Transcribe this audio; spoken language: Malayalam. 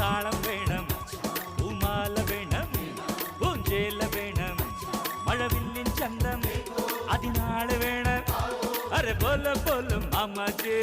താളം വേണം, പൂമാല വേണം, പൂഞ്ചേല വേണം, മഴവില്ലിൻ ചന്തം അതിനാള് വേണം. അരെ പോലും പോലും മാമാജി